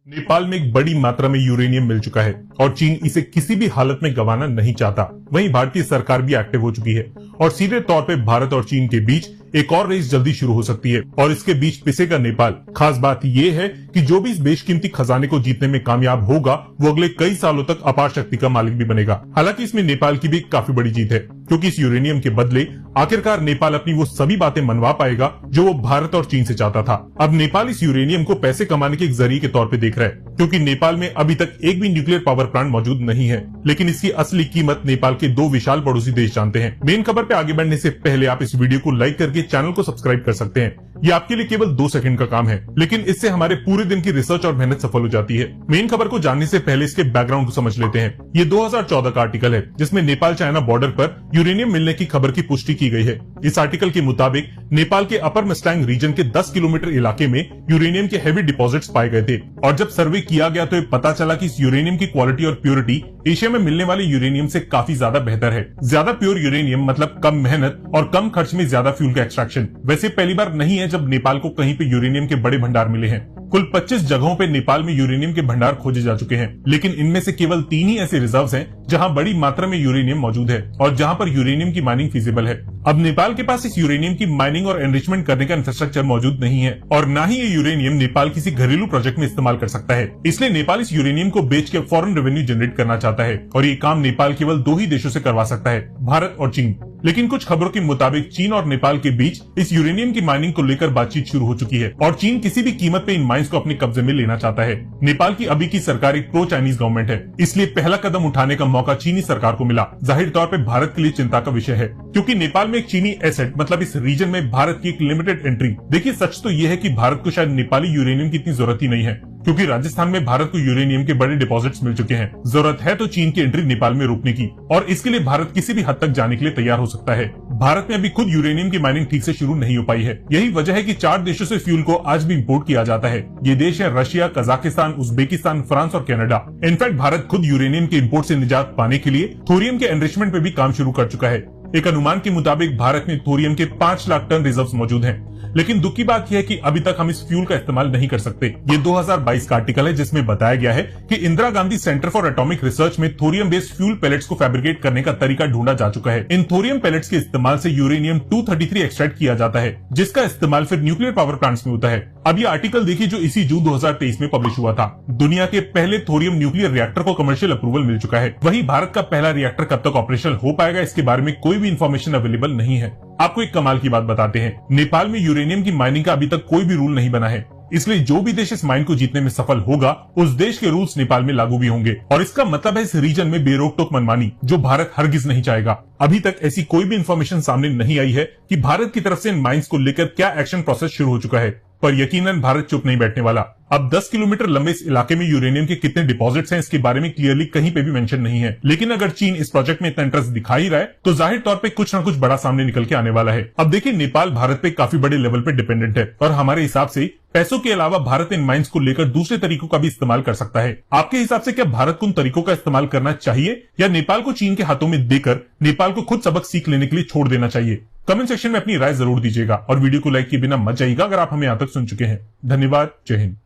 नेपाल में एक बड़ी मात्रा में यूरेनियम मिल चुका है और चीन इसे किसी भी हालत में गंवाना नहीं चाहता। वहीं भारतीय सरकार भी एक्टिव हो चुकी है और सीधे तौर पे भारत और चीन के बीच एक और रेस जल्दी शुरू हो सकती है और इसके बीच पिसेगा नेपाल। खास बात ये है कि जो भी इस बेशकीमती खजाने को जीतने में कामयाब होगा वो अगले कई सालों तक अपार शक्ति का मालिक भी बनेगा। हालांकि इसमें नेपाल की भी काफी बड़ी जीत है, क्योंकि इस यूरेनियम के बदले आखिरकार नेपाल अपनी वो सभी बातें मनवा पाएगा जो वो भारत और चीन से चाहता था। अब नेपाल इस यूरेनियम को पैसे कमाने के एक जरिए के तौर पे देख रहा है, क्योंकि नेपाल में अभी तक एक भी न्यूक्लियर पावर प्लांट मौजूद नहीं है, लेकिन इसकी असली कीमत नेपाल के दो विशाल पड़ोसी देश जानते हैं। मेन खबर पे आगे बढ़ने से पहले आप इस वीडियो को लाइक करके चैनल को सब्सक्राइब कर सकते हैं। ये आपके लिए केवल 2 सेकंड का काम है, लेकिन इससे हमारे पूरे दिन की रिसर्च और मेहनत सफल हो जाती है। मेन खबर को जानने से पहले इसके बैकग्राउंड को समझ लेते हैं। ये 2014 का आर्टिकल है जिसमें नेपाल चाइना बॉर्डर पर यूरेनियम मिलने की खबर की पुष्टि की गई है। इस आर्टिकल के मुताबिक नेपाल के अपर मस्टैंग रीजन के 10 किलोमीटर इलाके में यूरेनियम के हेवी डिपॉजिट्स पाए गए थे और जब सर्वे किया गया तो ये पता चला कि इस यूरेनियम की क्वालिटी और प्योरिटी एशिया में मिलने वाले यूरेनियम से काफी ज्यादा बेहतर है। ज्यादा प्योर यूरेनियम मतलब कम मेहनत और कम खर्च में ज्यादा फ्यूल का एक्सट्रैक्शन। वैसे पहली बार नहीं है जब नेपाल को कहीं पे यूरेनियम के बड़े भंडार मिले हैं। कुल 25 जगहों पे नेपाल में यूरेनियम के भंडार खोजे जा चुके हैं, लेकिन इनमें से केवल 3 ही ऐसे रिजर्व्स हैं जहां बड़ी मात्रा में यूरेनियम मौजूद है और जहां पर यूरेनियम की माइनिंग फीजिबल है। अब नेपाल के पास इस यूरेनियम की माइनिंग और एनरिचमेंट करने का इंफ्रास्ट्रक्चर मौजूद नहीं है और न ही ये यूरेनियम नेपाल किसी घरेलू प्रोजेक्ट में इस्तेमाल कर सकता है। इसलिए नेपाल इस यूरेनियम को बेच के फॉरेन रेवेन्यू जनरेट करना चाहता है और ये काम नेपाल केवल 2 ही देशों से करवा सकता है, भारत और चीन। लेकिन कुछ खबरों के मुताबिक चीन और नेपाल के बीच इस यूरेनियम की माइनिंग को लेकर बातचीत शुरू हो चुकी है और चीन किसी भी कीमत पे इन माइंस को अपने कब्जे में लेना चाहता है। नेपाल की अभी की सरकार एक प्रो चाइनीज गवर्नमेंट है, इसलिए पहला कदम उठाने का मौका चीनी सरकार को मिला। जाहिर तौर पे भारत के लिए चिंता का विषय है, क्योंकि नेपाल में एक चीनी एसेट मतलब इस रीजन में भारत की एक लिमिटेड एंट्री। देखिए, सच तो ये है कि भारत को शायद नेपाली यूरेनियम की इतनी जरूरत ही नहीं है, क्योंकि राजस्थान में भारत को यूरेनियम के बड़े डिपॉजिट्स मिल चुके हैं। जरूरत है तो चीन की एंट्री नेपाल में रोकने की, और इसके लिए भारत किसी भी हद तक जाने के लिए तैयार हो सकता है। भारत में अभी खुद यूरेनियम की माइनिंग ठीक से शुरू नहीं हो पाई है। यही वजह है कि 4 देशों से फ्यूल को आज भी इंपोर्ट किया जाता है। ये देश है रशिया, कजाकिस्तान, उज्बेकिस्तान, फ्रांस और कनाडा। इनफैक्ट भारत खुद यूरेनियम के इंपोर्ट से निजात पाने के लिए थोरियम के एनरिचमेंट पे भी काम शुरू कर चुका है। एक अनुमान के मुताबिक भारत में थोरियम के 5 लाख टन रिजर्व्स मौजूद हैं। लेकिन दुख की बात यह है कि अभी तक हम इस फ्यूल का इस्तेमाल नहीं कर सकते। ये 2022 का आर्टिकल है जिसमें बताया गया है कि Indira Gandhi centre for atomic research में थोरियम बेस्ड फ्यूल पैलेट्स को फैब्रिकेट करने का तरीका ढूंढा जा चुका है। इन थोरियम पैलेट्स के इस्तेमाल से यूरेनियम 233 एक्सट्रैक्ट किया जाता है, जिसका इस्तेमाल फिर न्यूक्लियर पावर प्लांट्स में होता है। अब ये आर्टिकल देखिए जो इसी जून 2023 में पब्लिश हुआ था। दुनिया के पहले थोरियम न्यूक्लियर रिएक्टर को कमर्शियल अप्रूवल मिल चुका है। वहीं भारत का पहला रिएक्टर कब तक ऑपरेशनल हो पाएगा इसके बारे में कोई भी इंफॉर्मेशन अवेलेबल नहीं है। आपको एक कमाल की बात बताते हैं, नेपाल में यूरेनियम की माइनिंग का अभी तक कोई भी रूल नहीं बना है, इसलिए जो भी देश इस माइन को जीतने में सफल होगा उस देश के रूल्स नेपाल में लागू भी होंगे। और इसका मतलब है इस रीजन में बेरोक टोक मनमानी, जो भारत हरगिज नहीं चाहेगा। अभी तक ऐसी कोई भी इंफॉर्मेशन सामने नहीं आई है कि भारत की तरफ से इन माइंस को लेकर क्या एक्शन प्रोसेस शुरू हो चुका है, पर यकीनन भारत चुप नहीं बैठने वाला। अब 10 किलोमीटर लंबे इस इलाके में यूरेनियम के कितने डिपॉजिट्स हैं इसके बारे में क्लियरली कहीं पे भी मेंशन नहीं है, लेकिन अगर चीन इस प्रोजेक्ट में इतना इंटरेस्ट दिखा ही रहा है तो जाहिर तौर पे कुछ ना कुछ बड़ा सामने निकल के आने वाला है। अब देखिए, नेपाल भारत पे काफी बड़े लेवल पे डिपेंडेंट है और हमारे हिसाब से पैसों के अलावा भारत इन माइंस को लेकर दूसरे तरीकों का भी इस्तेमाल कर सकता है। आपके हिसाब से क्या भारत को उन तरीकों का इस्तेमाल करना चाहिए या नेपाल को चीन के हाथों में देकर नेपाल को खुद सबक सीख लेने के लिए छोड़ देना चाहिए? कमेंट सेक्शन में अपनी राय जरूर दीजिएगा और वीडियो को लाइक किए बिना मत जाइएगा अगर आप हमें यहाँ तक सुन चुके हैं। धन्यवाद। जय हिंद।